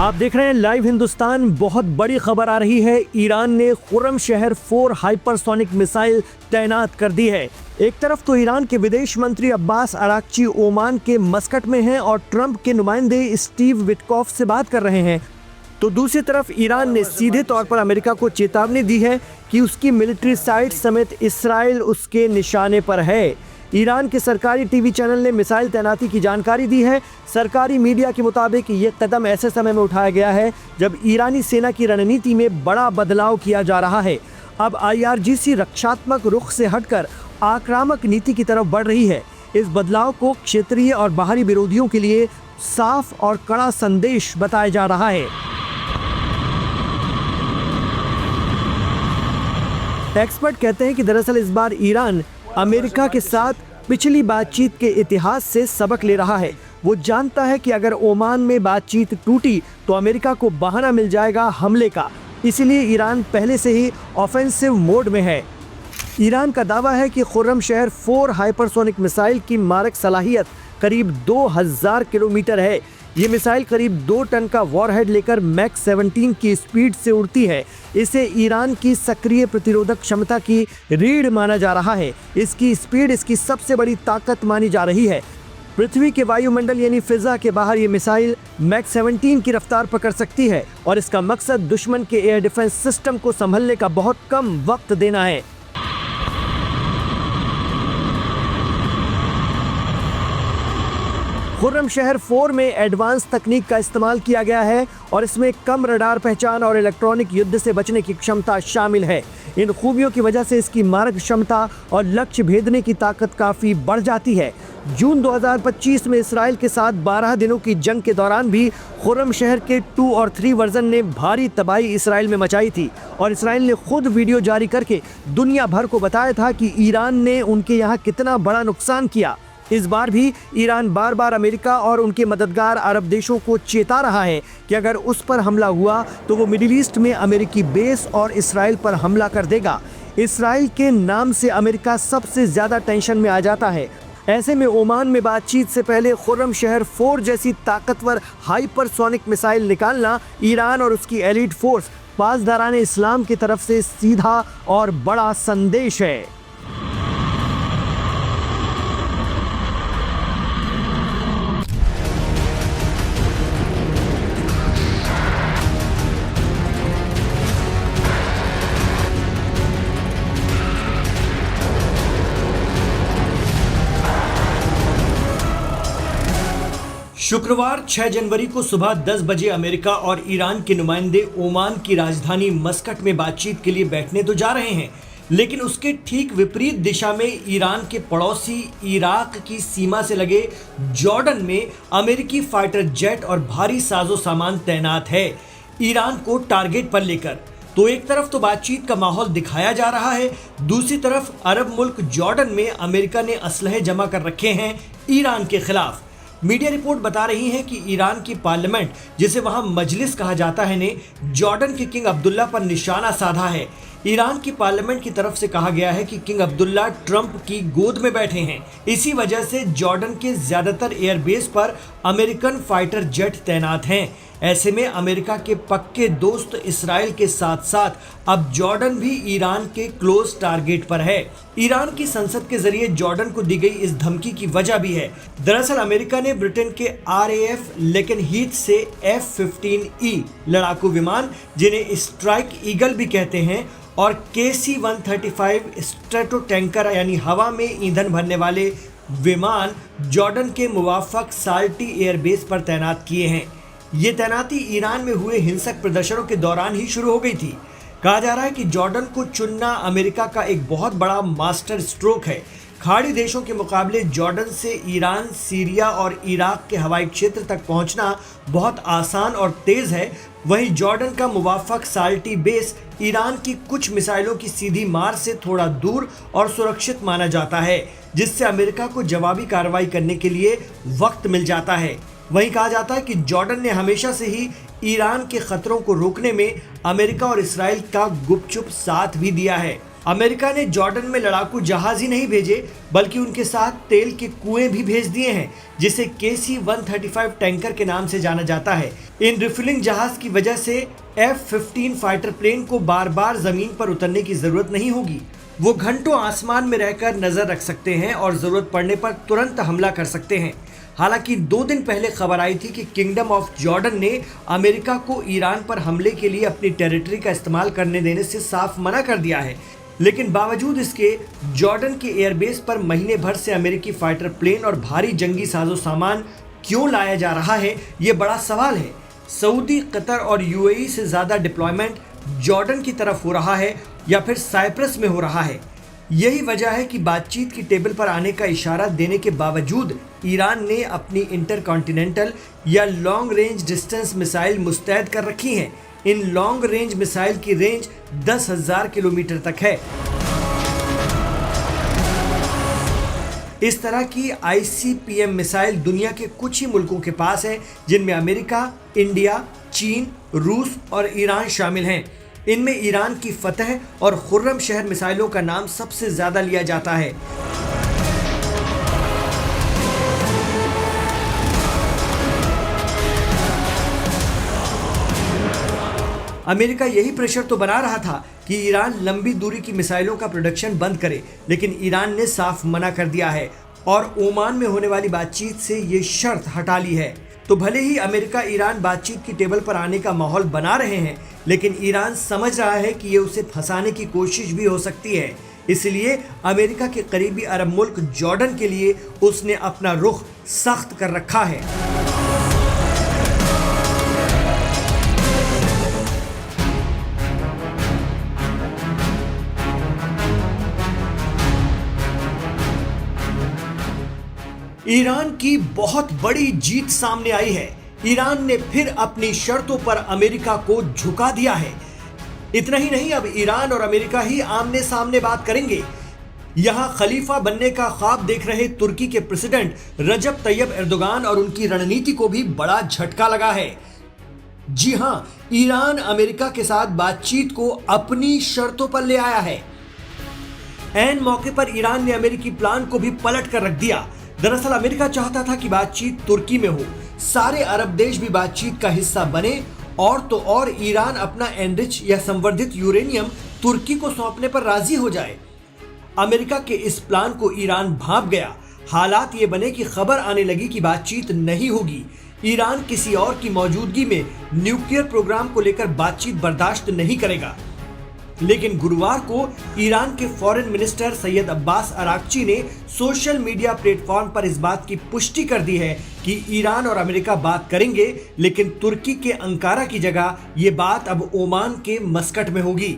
आप देख रहे हैं लाइव हिंदुस्तान। बहुत बड़ी खबर आ रही है। ईरान ने खुर्रमशहर 4 हाइपरसोनिक मिसाइल तैनात कर दी है। एक तरफ तो ईरान के विदेश मंत्री अब्बास अराक्ची ओमान के मस्कट में हैं और ट्रंप के नुमाइंदे स्टीव विटकॉफ से बात कर रहे हैं, तो दूसरी तरफ ईरान ने सीधे तौर पर अमेरिका को चेतावनी दी है कि उसकी मिलिट्री साइट समेत इसराइल उसके निशाने पर है। ईरान के सरकारी टीवी चैनल ने मिसाइल तैनाती की जानकारी दी है। सरकारी मीडिया के मुताबिक ये कदम ऐसे समय में उठाया गया है जब ईरानी सेना की रणनीति में बड़ा बदलाव किया जा रहा है। अब IRGC रक्षात्मक रुख से हटकर आक्रामक नीति की तरफ बढ़ रही है। इस बदलाव को क्षेत्रीय और बाहरी विरोधियों के लिए साफ और कड़ा संदेश बताया जा रहा है। एक्सपर्ट कहते हैं कि दरअसल इस बार ईरान अमेरिका के साथ पिछली बातचीत के इतिहास से सबक ले रहा है। वो जानता है कि अगर ओमान में बातचीत टूटी तो अमेरिका को बहाना मिल जाएगा हमले का। इसीलिए ईरान पहले से ही ऑफेंसिव मोड में है। ईरान का दावा है कि खुर्रमशहर 4 हाइपरसोनिक मिसाइल की मारक सलाहियत करीब 2000 किलोमीटर है। ये मिसाइल करीब 2 टन का वॉरहेड लेकर मैक 17 की स्पीड से उड़ती है। इसे ईरान की सक्रिय प्रतिरोधक क्षमता की रीढ़ माना जा रहा है। इसकी स्पीड इसकी सबसे बड़ी ताकत मानी जा रही है। पृथ्वी के वायुमंडल यानी फिजा के बाहर ये मिसाइल मैक 17 की रफ्तार पकड़ सकती है और इसका मकसद दुश्मन के एयर डिफेंस सिस्टम को संभलने का बहुत कम वक्त देना है। खुर्रमशहर 4 में एडवांस तकनीक का इस्तेमाल किया गया है और इसमें कम रडार पहचान और इलेक्ट्रॉनिक युद्ध से बचने की क्षमता शामिल है। इन खूबियों की वजह से इसकी मारक क्षमता और लक्ष्य भेदने की ताकत काफ़ी बढ़ जाती है। जून 2025 में इसराइल के साथ 12 दिनों की जंग के दौरान भी खुर्रमशहर के 2 और 3 वर्जन ने भारी तबाही इसराइल में मचाई थी और इसराइल ने खुद वीडियो जारी करके दुनिया भर को बताया था कि ईरान ने उनके यहाँ कितना बड़ा नुकसान किया। इस बार भी ईरान बार बार अमेरिका और उनके मददगार अरब देशों को चेता रहा है कि अगर उस पर हमला हुआ तो वो मिडिल ईस्ट में अमेरिकी बेस और इसराइल पर हमला कर देगा। इसराइल के नाम से अमेरिका सबसे ज़्यादा टेंशन में आ जाता है। ऐसे में ओमान में बातचीत से पहले खुर्रमशहर 4 जैसी ताकतवर हाइपरसोनिक मिसाइल निकालना ईरान और उसकी एलीट फोर्स पासदारान इस्लाम की तरफ से सीधा और बड़ा संदेश है। शुक्रवार 6 जनवरी को सुबह 10 बजे अमेरिका और ईरान के नुमाइंदे ओमान की राजधानी मस्कट में बातचीत के लिए बैठने तो जा रहे हैं, लेकिन उसके ठीक विपरीत दिशा में ईरान के पड़ोसी इराक की सीमा से लगे जॉर्डन में अमेरिकी फाइटर जेट और भारी साजो सामान तैनात है ईरान को टारगेट पर लेकर। तो एक तरफ तो बातचीत का माहौल दिखाया जा रहा है, दूसरी तरफ अरब मुल्क जॉर्डन में अमेरिका ने असलहे जमा कर रखे हैं ईरान के खिलाफ। मीडिया रिपोर्ट बता रही है कि ईरान की पार्लियामेंट, जिसे वहां मजलिस कहा जाता है, ने जॉर्डन के किंग अब्दुल्ला पर निशाना साधा है। ईरान की पार्लियामेंट की तरफ से कहा गया है कि किंग अब्दुल्ला ट्रंप की गोद में बैठे हैं। इसी वजह से जॉर्डन के ज्यादातर एयरबेस पर अमेरिकन फाइटर जेट तैनात हैं। ऐसे में अमेरिका के पक्के दोस्त इसराइल के साथ साथ अब जॉर्डन भी ईरान के क्लोज टारगेट पर है। ईरान की संसद के जरिए जॉर्डन को दी गई इस धमकी की वजह भी है। दरअसल अमेरिका ने ब्रिटेन के RAF लेकेनहीथ से F-15E लड़ाकू विमान, जिन्हें स्ट्राइक ईगल भी कहते हैं, और KC-135 स्ट्रेटो टैंकर यानी हवा में ईंधन भरने वाले विमान जॉर्डन के मुवाफक साल्टी एयरबेस पर तैनात किए हैं। ये तैनाती ईरान में हुए हिंसक प्रदर्शनों के दौरान ही शुरू हो गई थी। कहा जा रहा है कि जॉर्डन को चुनना अमेरिका का एक बहुत बड़ा मास्टर स्ट्रोक है। खाड़ी देशों के मुकाबले जॉर्डन से ईरान, सीरिया और इराक के हवाई क्षेत्र तक पहुंचना बहुत आसान और तेज है। वहीं जॉर्डन का मुवाफक साल्टी बेस ईरान की कुछ मिसाइलों की सीधी मार से थोड़ा दूर और सुरक्षित माना जाता है, जिससे अमेरिका को जवाबी कार्रवाई करने के लिए वक्त मिल जाता है। वहीं कहा जाता है कि जॉर्डन ने हमेशा से ही ईरान के खतरों को रोकने में अमेरिका और इसराइल का गुपचुप साथ भी दिया है। अमेरिका ने जॉर्डन में लड़ाकू जहाज ही नहीं भेजे बल्कि उनके साथ तेल के कुएं भी भेज दिए हैं, जिसे KC-135 टैंकर के नाम से जाना जाता है। इन रिफिलिंग जहाज की वजह से F-15 फाइटर प्लेन को बार बार जमीन पर उतरने की जरूरत नहीं होगी। वो घंटों आसमान में रहकर नजर रख सकते हैं और जरूरत पड़ने पर तुरंत हमला कर सकते हैं। हालांकि 2 दिन पहले खबर आई थी कि किंगडम ऑफ जॉर्डन ने अमेरिका को ईरान पर हमले के लिए अपनी टेरिटरी का इस्तेमाल करने देने से साफ मना कर दिया है, लेकिन बावजूद इसके जॉर्डन के एयरबेस पर महीने भर से अमेरिकी फाइटर प्लेन और भारी जंगी साजो सामान क्यों लाया जा रहा है, ये बड़ा सवाल है। सऊदी, कतर और UAE से ज़्यादा डिप्लॉयमेंट जॉर्डन की तरफ हो रहा है या फिर साइप्रस में हो रहा है। यही वजह है कि बातचीत की टेबल पर आने का इशारा देने के बावजूद ईरान ने अपनी इंटरकॉन्टिनेंटल या लॉन्ग रेंज डिस्टेंस मिसाइल मुस्तैद कर रखी हैं। इन लॉन्ग रेंज मिसाइल की रेंज 10,000 किलोमीटर तक है। इस तरह की ICBM मिसाइल दुनिया के कुछ ही मुल्कों के पास है, जिनमें अमेरिका, इंडिया, चीन, रूस और ईरान शामिल हैं। इनमें ईरान की फतह और खुर्रम शहर मिसाइलों का नाम सबसे ज्यादा लिया जाता है। अमेरिका यही प्रेशर तो बना रहा था कि ईरान लंबी दूरी की मिसाइलों का प्रोडक्शन बंद करे, लेकिन ईरान ने साफ मना कर दिया है और ओमान में होने वाली बातचीत से ये शर्त हटा ली है। तो भले ही अमेरिका ईरान बातचीत की टेबल पर आने का माहौल बना रहे हैं, लेकिन ईरान समझ रहा है कि ये उसे फंसाने की कोशिश भी हो सकती है। इसलिए अमेरिका के करीबी अरब मुल्क जॉर्डन के लिए उसने अपना रुख सख्त कर रखा है। ईरान की बहुत बड़ी जीत सामने आई है। ईरान ने फिर अपनी शर्तों पर अमेरिका को झुका दिया है। इतना ही नहीं, अब ईरान और अमेरिका ही आमने सामने बात करेंगे। यहां खलीफा बनने का ख्वाब देख रहे तुर्की के प्रेसिडेंट रजब तैयब एर्दोगान और उनकी रणनीति को भी बड़ा झटका लगा है। जी हां, ईरान अमेरिका के साथ बातचीत को अपनी शर्तों पर ले आया है। ऐन मौके पर ईरान ने अमेरिकी प्लान को भी पलट कर रख दिया। दरअसल अमेरिका चाहता था कि बातचीत तुर्की में हो, सारे अरब देश भी बातचीत का हिस्सा बने और तो और ईरान अपना एनरिच या संवर्धित यूरेनियम तुर्की को सौंपने पर राजी हो जाए। अमेरिका के इस प्लान को ईरान भांप गया। हालात ये बने कि खबर आने लगी कि बातचीत नहीं होगी। ईरान किसी और की मौजूदगी में न्यूक्लियर प्रोग्राम को लेकर बातचीत बर्दाश्त नहीं करेगा। लेकिन गुरुवार को ईरान के foreign minister Syed Abbas Araghchi ने सोशल मीडिया प्लेटफॉर्म पर इस बात की पुष्टि कर दी है कि ईरान और अमेरिका बात करेंगे, लेकिन तुर्की के अंकारा की जगह ये बात अब ओमान के मस्कट में होगी।